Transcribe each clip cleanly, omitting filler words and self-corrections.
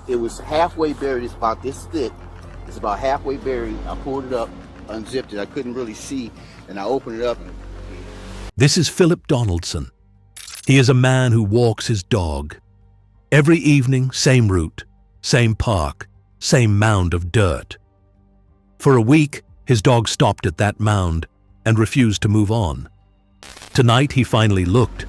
It was halfway buried. It's about this thick. It's about halfway buried. I pulled it up, unzipped it. I couldn't really see, and I opened it up. This is Philip Donaldson. He is a man who walks his dog. Every evening, same route, same park, same mound of dirt. For a week, his dog stopped at that mound and refused to move on. Tonight, he finally looked.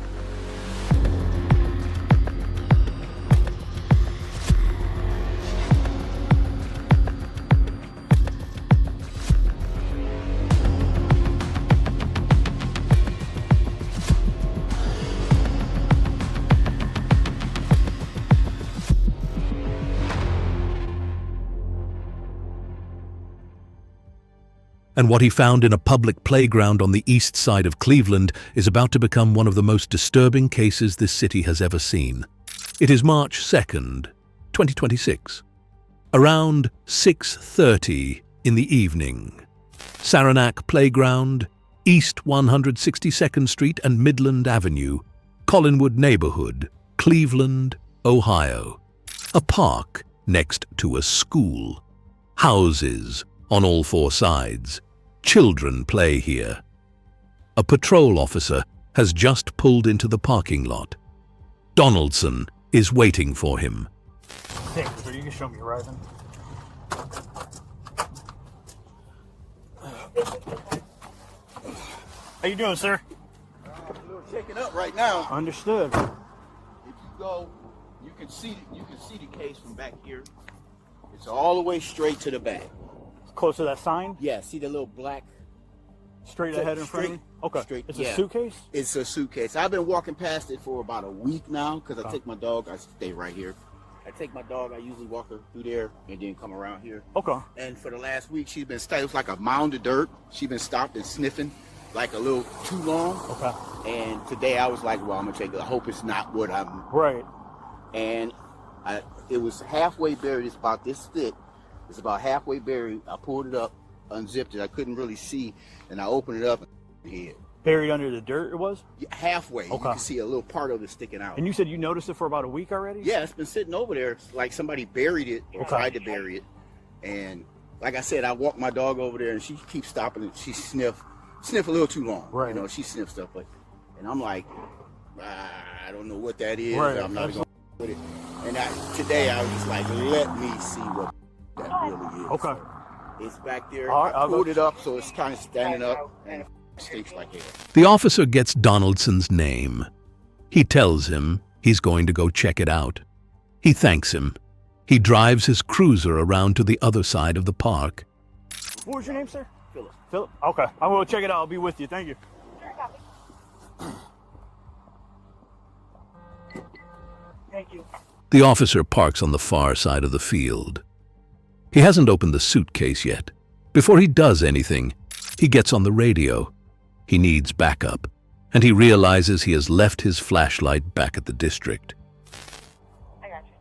And what he found in a public playground on the east side of Cleveland is about to become one of the most disturbing cases this city has ever seen. It is March 2nd, 2026. Around 6:30 in the evening. Saranac Playground, East 162nd Street and Midland Avenue, Collinwood Neighborhood, Cleveland, Ohio. A park next to a school. Houses on all four sides. Children play here. A patrol officer has just pulled into the parking lot. Donaldson is waiting for him. Hey, so you can show me your rising. How you doing, sir? I'm a little shaken up right now. Understood. If you go, you can see the case from back here. It's all the way straight to the back. Close to that sign? Yeah, see the little black straight ahead in front of me? Okay. Straight, it's yeah. a suitcase? It's a suitcase. I've been walking past it for about a week now because I take my dog. I stay right here. I take my dog. I usually walk her through there and then come around here. Okay. And for the last week, she's been stopped. It was like a mound of dirt. She's been stopped and sniffing like a little too long. Okay. And today I was like, well, I'm going to take it. I hope it's not what I'm... Right. And it was halfway buried. It's about this thick. It's about halfway buried. I pulled it up, unzipped it. I couldn't really see, and I opened it up and hid. Buried under the dirt it was? Yeah, halfway. Okay. You can see a little part of it sticking out. And you said you noticed it for about a week already? Yeah, it's been sitting over there. It's like somebody buried it or tried to bury it. And like I said, I walked my dog over there, and she keeps stopping and she sniff a little too long. Right. You know, she sniffs stuff like that. And I'm like, I don't know what that is. Right. I'm not going to with it. And today I was just like, let me see what that really is. Okay. It's back there. All right, I pulled it up so it's kind of standing up and it stinks like hell. The officer gets Donaldson's name. He tells him he's going to go check it out. He thanks him. He drives his cruiser around to the other side of the park. What was your name, sir? Philip. Philip? Okay. I'm going to check it out. I'll be with you. Thank you. Thank you. The officer parks on the far side of the field. He hasn't opened the suitcase yet. Before he does anything, he gets on the radio. He needs backup, and he realizes he has left his flashlight back at the district. I got you.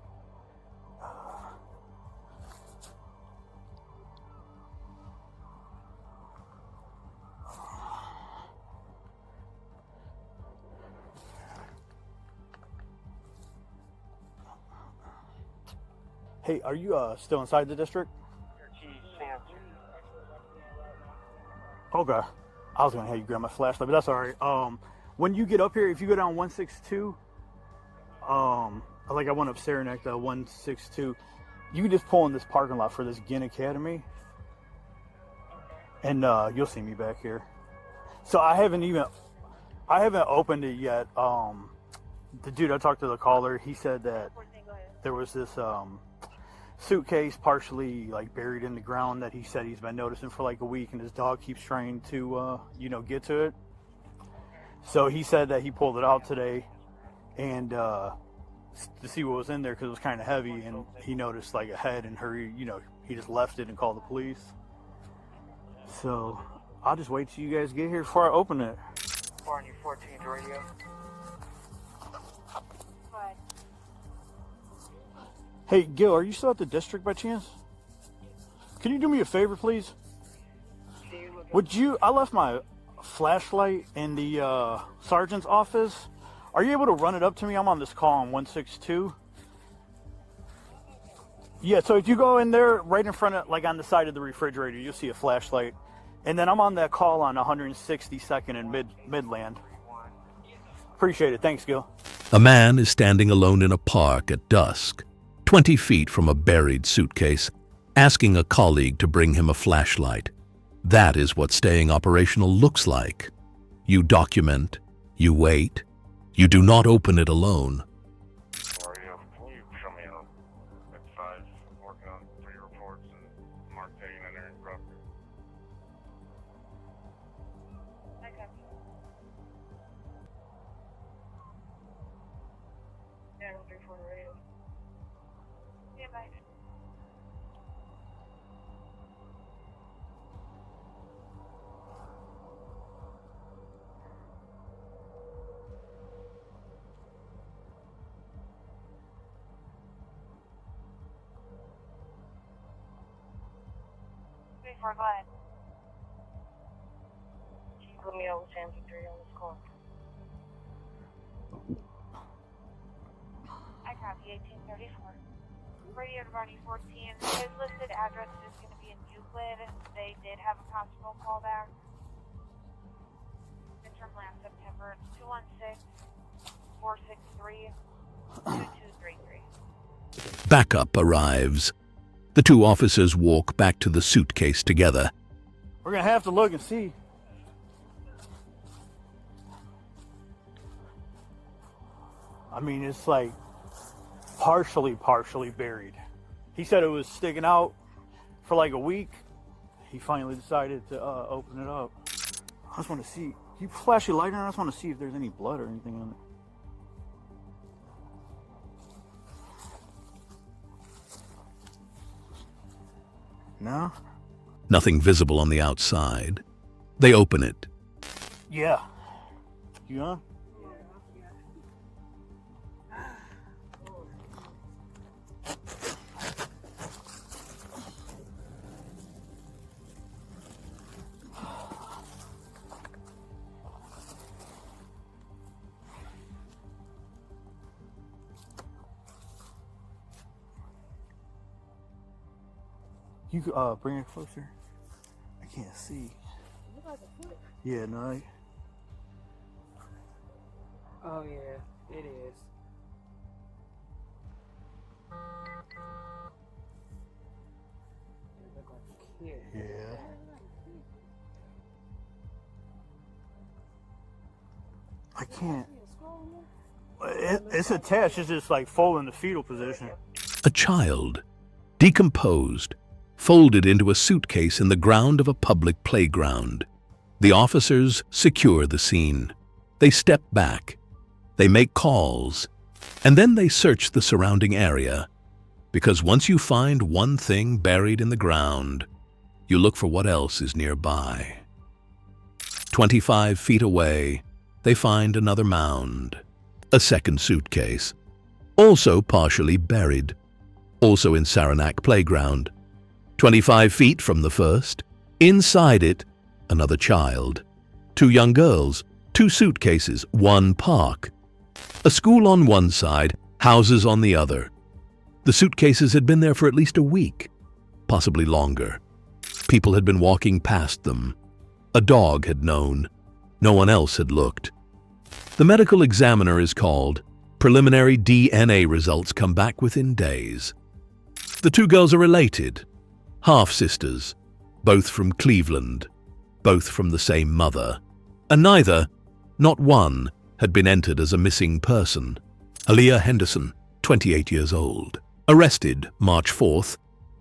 Hey, are you still inside the district? Okay. I was going to have you grab my flashlight, but that's all right. When you get up here, if you go down 162, like I went up Saranac, 162, you can just pull in this parking lot for this Ginn Academy, and you'll see me back here. So I haven't opened it yet. The dude I talked to, the caller, he said that there was this suitcase partially like buried in the ground that he said he's been noticing for like a week, and his dog keeps trying to get to it. So he said that he pulled it out today and to see what was in there because it was kind of heavy, and he noticed like a head and hurry, he just left it and called the police. So I'll just wait till you guys get here before I open it. 14 radio. What? Hey, Gil, are you still at the district by chance? Can you do me a favor, please? I left my flashlight in the sergeant's office. Are you able to run it up to me? I'm on this call on 162. Yeah, so if you go in there, right in front of, like on the side of the refrigerator, you'll see a flashlight. And then I'm on that call on 162nd and Midland. Appreciate it. Thanks, Gil. A man is standing alone in a park at dusk, 20 feet from a buried suitcase, asking a colleague to bring him a flashlight. That is what staying operational looks like. You document, you wait, you do not open it alone. Can you show me a size, working on 3 reports and Mark taking in there and property? I got you. Yeah, 34 radio. Yeah, bye. Go ahead. Can you put me over Sam 3 on this call? I copy 1834. Radio to Barney 14. His listed address is going to be in Euclid. They did have a possible callback. It's from last September. It's 216-463-2233. Backup arrives. The two officers walk back to the suitcase together. We're going to have to look and see. I mean, it's like partially buried. He said it was sticking out for like a week. He finally decided to open it up. I just want to see. Can you flash your light on? I just want to see if there's any blood or anything on it. No? Nothing visible on the outside. They open it. Yeah. You on? You bring it closer. I can't see. Yeah, no. Oh yeah, it is. It look like a kid. Yeah. I can't. It's attached. It's just like full in the fetal position. A child, decomposed, folded into a suitcase in the ground of a public playground. The officers secure the scene. They step back. They make calls. And then they search the surrounding area. Because once you find one thing buried in the ground, you look for what else is nearby. 25 feet away, they find another mound. A second suitcase. Also partially buried. Also in Saranac playground. 25 feet from the first, inside it, another child. 2 young girls, 2 suitcases, 1 park. A school on one side, houses on the other. The suitcases had been there for at least a week, possibly longer. People had been walking past them. A dog had known. No one else had looked. The medical examiner is called. Preliminary DNA results come back within days. The 2 girls are related. Half-sisters, both from Cleveland, both from the same mother, and neither, not one, had been entered as a missing person. Aliyah Henderson, 28 years old, arrested March 4th,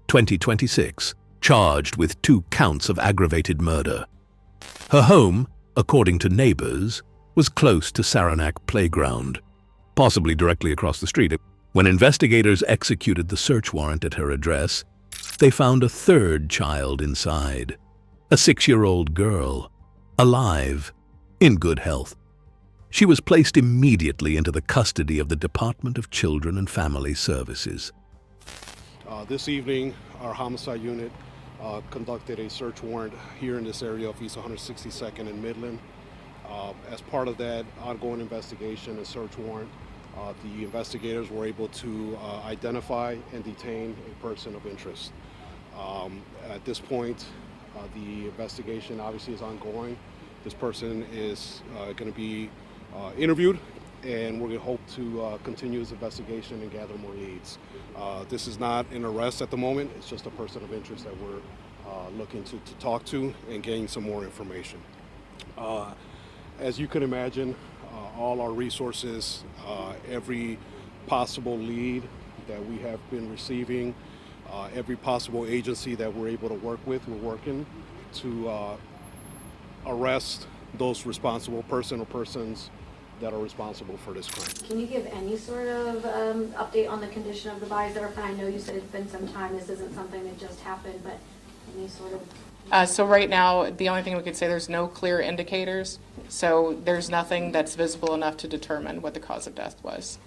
2026, charged with 2 counts of aggravated murder. Her home, according to neighbors, was close to Saranac playground, possibly directly across the street. When investigators executed the search warrant at her address, they found a 3rd child inside, a 6-year-old girl, alive, in good health. She was placed immediately into the custody of the Department of Children and Family Services. This evening, our homicide unit conducted a search warrant here in this area of East 162nd and Midland. As part of that ongoing investigation and search warrant, The investigators were able to identify and detain a person of interest. At this point, the investigation obviously is ongoing. This person is going to be interviewed, and we're going to hope to continue his investigation and gather more leads. This is not an arrest at the moment. It's just a person of interest that we're looking to talk to and gain some more information. As you can imagine, all our resources, every possible lead that we have been receiving, every possible agency that we're able to work with, we're working to arrest those responsible person or persons that are responsible for this crime. Can you give any sort of update on the condition of the bodies that are found? I know you said it's been some time. This isn't something that just happened, but any sort of... So right now, the only thing we could say, there's no clear indicators. So there's nothing that's visible enough to determine what the cause of death was.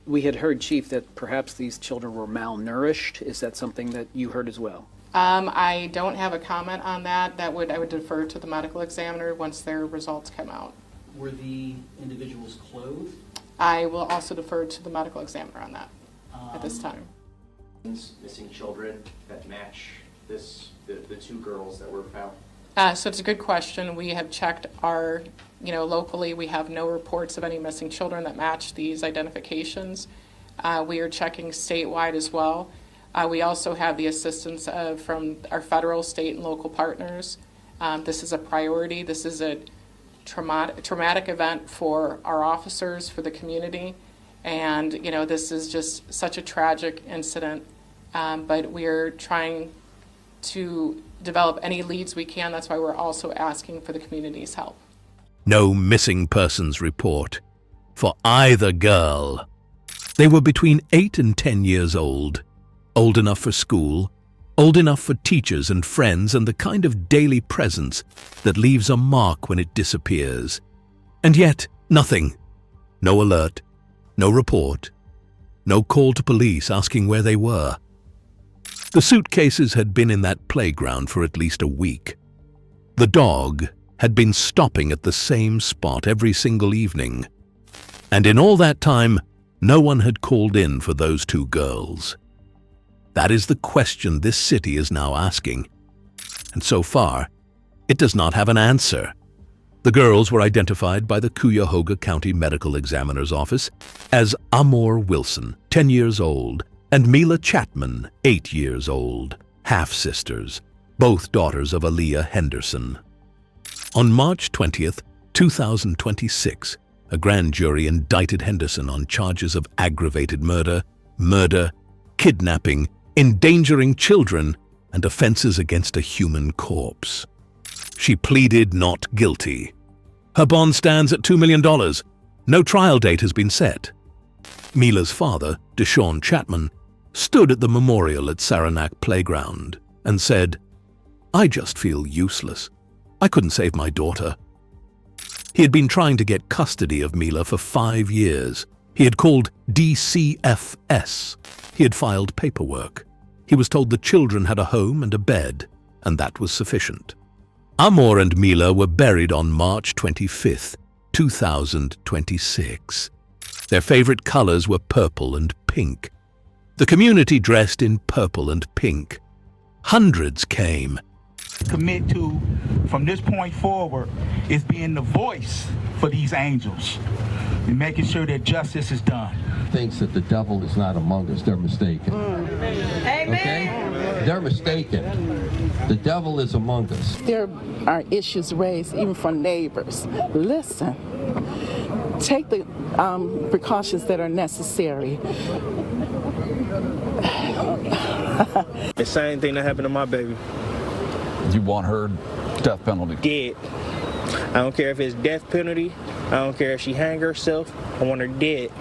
We had heard, Chief, that perhaps these children were malnourished. Is that something that you heard as well? I don't have a comment on that. I would defer to the medical examiner once their results come out. Were the individuals clothed? I will also defer to the medical examiner on that at this time. Missing children that match the two girls that were found? So it's a good question. We have checked locally, we have no reports of any missing children that match these identifications. We are checking statewide as well. We also have the assistance from our federal, state, and local partners. This is a priority. This is a traumatic event for our officers, for the community. And, this is just such a tragic incident. But we are trying to develop any leads we can. That's why we're also asking for the community's help. No missing persons report for either girl. They were between 8 and 10 years old enough for school, old enough for teachers and friends, and the kind of daily presence that leaves a mark when it disappears. And yet, nothing. No alert, no report, no call to police asking where they were. The Suitcases had been in that playground for at least a week. The dog had been stopping at the same spot every single evening. And in all that time, no one had called in for those two girls. That is the question this city is now asking. And so far, it does not have an answer. The girls were identified by the Cuyahoga County Medical Examiner's Office as Amor Wilson, 10 years old, and Mila Chatman, 8 years old, half-sisters, both daughters of Aliyah Henderson. On March 20th, 2026, a grand jury indicted Henderson on charges of aggravated murder, kidnapping, endangering children, and offenses against a human corpse. She pleaded not guilty. Her bond stands at $2 million. No trial date has been set. Mila's father, DeShaun Chatman, stood at the memorial at Saranac Playground and said, "I just feel useless. I couldn't save my daughter." He had been trying to get custody of Mila for 5 years. He had called DCFS. He had filed paperwork. He was told the children had a home and a bed, and that was sufficient. Amor and Mila were buried on March 25th, 2026. Their favorite colors were purple and pink. The community dressed in purple and pink. Hundreds came. Commit to, from this point forward, is being the voice for these angels and making sure that justice is done. Thinks that the devil is not among us, they're mistaken. Amen. Okay? They're mistaken. The devil is among us. There are issues raised even from neighbors. Listen, take the precautions that are necessary. The same thing that happened to my baby. You want her death penalty? Dead. I don't care if it's death penalty. I don't care if she hang herself. I want her dead.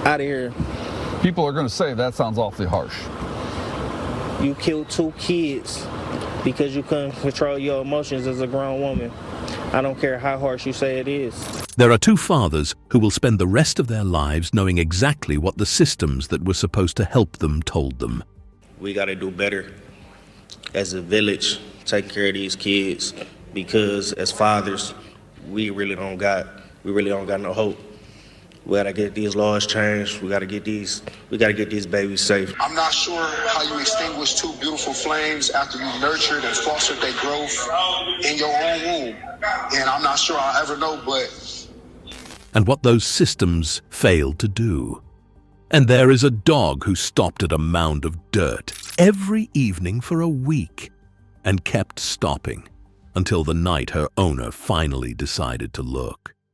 Out of here. People are going to say that sounds awfully harsh. You killed 2 kids because you couldn't control your emotions as a grown woman. I don't care how harsh you say it is. There are 2 fathers who will spend the rest of their lives knowing exactly what the systems that were supposed to help them told them. We got to do better as a village, take care of these kids, because as fathers, we really don't got no hope. We gotta get these laws changed. We gotta get these babies safe. I'm not sure how you extinguish two beautiful flames after you nurtured and fostered their growth in your own womb. And I'm not sure I'll ever know, but... And what those systems failed to do. And there is a dog who stopped at a mound of dirt every evening for a week and kept stopping until the night her owner finally decided to look.